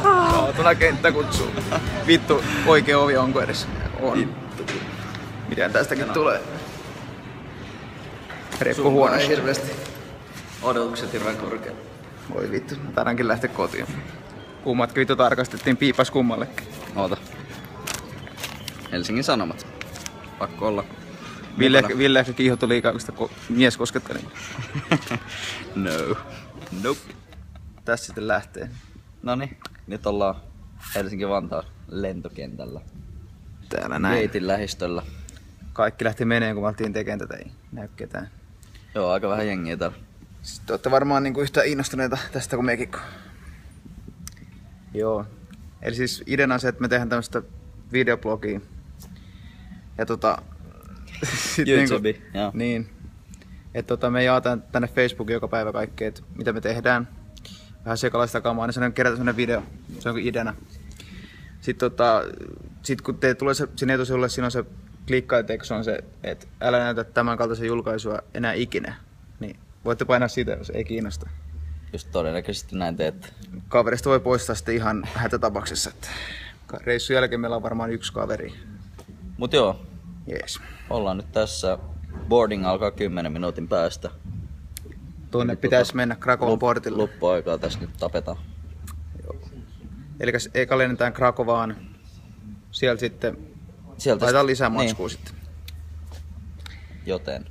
Kaatuna kenttä kutsuu. Vittu, oikea ovi onko edes? On. Vittu. Miten tästäkin tulee? Reppu huonosti. Hirveästi. Odotukset hirveän korkealla. Voi vittu, tänäänkin lähteä kotiin. Kummatkin vittu tarkastettiin, piipas kummallekin. Oota. Helsingin Sanomat. Pakko olla. Ville ehkä kiihottui liikaa, kun sitä mies kosketteli. No. Nope. Tässä sitten lähtee. Noniin, nyt ollaan Helsinki-Vantaan lentokentällä. Täällä näin. Geitin lähistöllä. Kaikki lähti meneen, kun me oltiin tekemään tätä. Ei näy ketään. Joo, aika vähän jengiä täällä. Sitten te olette varmaan niinku yhtä innostuneita tästä kuin mekin. Joo. Eli siis ideana on se, että me tehdään tämmöstä videoblogia. Ja YouTube, niinku, niin. Että me jaetaan tänne Facebookiin joka päivä kaikkea, että mitä me tehdään. Vähän sekalaista kamaa, niin sellainen kerätä sellainen video. Se on ideana. Sitten sit kun teille tulee se, sinne etusivulle, siinä on se klikkaiteksi on se, että älä näytä tämän kaltaisen julkaisua enää ikinä. Niin voitte painaa siitä, jos ei kiinnosta. Just todennäköisesti näin teette. Kaverista voi poistaa sitten ihan hätätapauksessa. Että reissun jälkeen meillä on varmaan yksi kaveri. Mut joo. Jees. Ollaan nyt tässä. Boarding alkaa 10 minuutin päästä. Tuonne pitäisi mennä Krakowan portille. Loppuaikaa tässä nyt tapetaan. Eli eka lennetään Krakovaan. Sieltä sitten laitetaan lisää matskua niin. Sitten. Joten.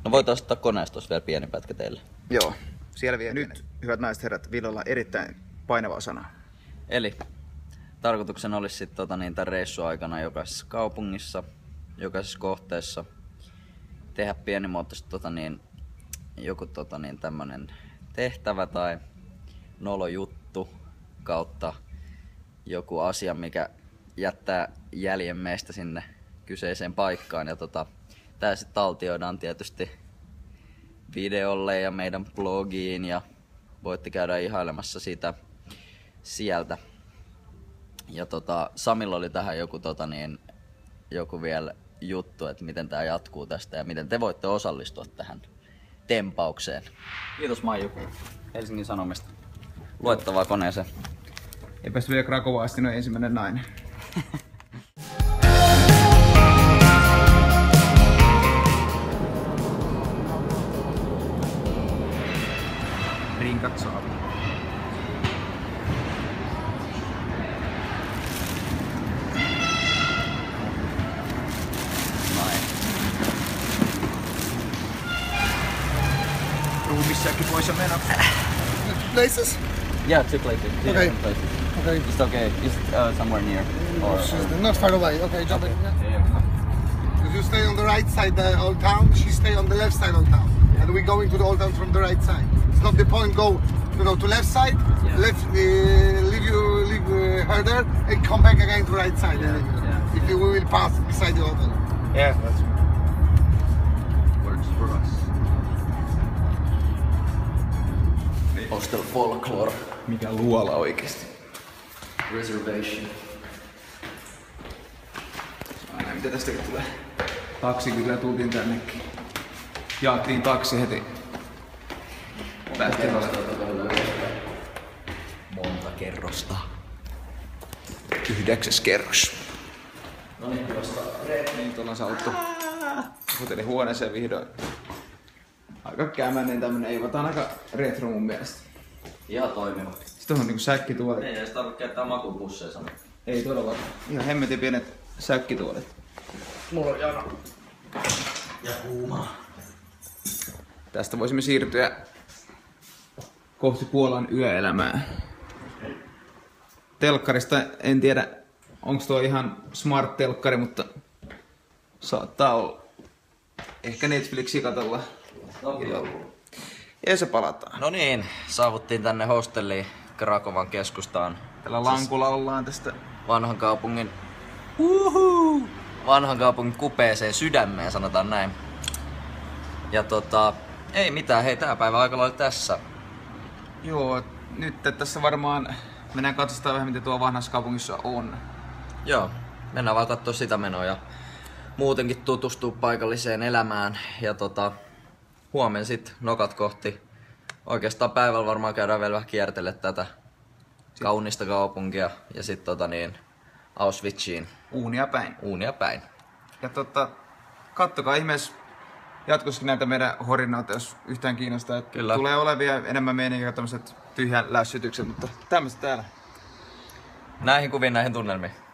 No voitaisiin ottaa koneesta vielä pieni pätkä teille. Joo. Siellä vielä. Nyt, hyvät naiset herrat, Villolla erittäin painavaa sanaa. Eli tarkoituksena olisi sitten tämän reissun aikana jokaisessa kaupungissa, jokaisessa kohteessa tehdä pienimuotoisesti joku tämmönen tehtävä tai nolojuttu kautta joku asia, mikä jättää jäljen meistä sinne kyseiseen paikkaan. Ja tää sitten taltioidaan tietysti videolle ja meidän blogiin ja voitte käydä ihailemassa sitä sieltä. Ja Samilla oli tähän joku vielä juttu, että miten tää jatkuu tästä ja miten te voitte osallistua tähän tempaukseen. Kiitos Maiju Helsingin Sanomista. Luettavaa koneeseen. Ei päästy vielä Krakovaan asti, no ensimmäinen nainen. Rinkat saavu. Ruumissäkin pois ja mennä. Places? Yeah, 2 places. Okay. Places. Okay. Just okay. Just somewhere near. Or Not far away. Okay, jump in. yeah. If you stay on the right side, the old town, she stay on the left side of town, and we go into the old town from the right side. It's not the point go to left side, leave her there, and come back again to right side. Yeah. If we will pass beside the hotel. Yeah, that's Works for us. Hostel Folklore. mikä luola oikeesti. Reservation. Aina mitä tästäkin tulee. Taksi kyllä tultiin tännekin. Jaattiin taksi heti. Päästiin Monta kerrosta. 9. kerros. No niin, tuosta. Niin tuolla on sauttu hotellihuoneeseen vihdoin. Aika kämänen tämmönen, ei vaan aika retro mun mielestä. Ihan toimiva. Sitten on niinku säkkituolit. Ei edes tarvitse käyttää makupusseja sanoa. Ei todellakaan. Ihan hemmetin pienet säkkituolit. Mulla on jano. Ja kuumaa. Tästä voisimme siirtyä kohti Puolan yöelämää. Telkkarista en tiedä, onko tuo ihan smart-telkkari, mutta saattaa olla. Ehkä Netflixia katsellaan. Ja se palataan. No niin, saavuttiin tänne hostelliin Krakowan keskustaan. Tällä lankulla ollaan tästä Vanhan kaupungin kupeeseen sydämeen, sanotaan näin. Ja ei mitään, hei tää päivä aika lailla tässä. Joo, nyt tässä varmaan mennään katsomaan vähän mitä tuo vanhassa kaupungissa on. Joo, mennään vaan katsoa sitä menoa ja muutenkin tutustua paikalliseen elämään. Ja huomenna sit nokat kohti. Oikeastaan päivällä varmaan käydään vielä vähän kiertelle tätä kaunista kaupunkia ja sit Auschwitziin uunia päin. Ja kattokaa ihmeessä jatkossakin näitä meidän horinoita, jos yhtään kiinnostaa. Kyllä. Tulee olevia enemmän meininkiä tämmöiset tyhjän lässytykset, mutta tämmöistä täällä. Näihin kuviin, näihin tunnelmiin.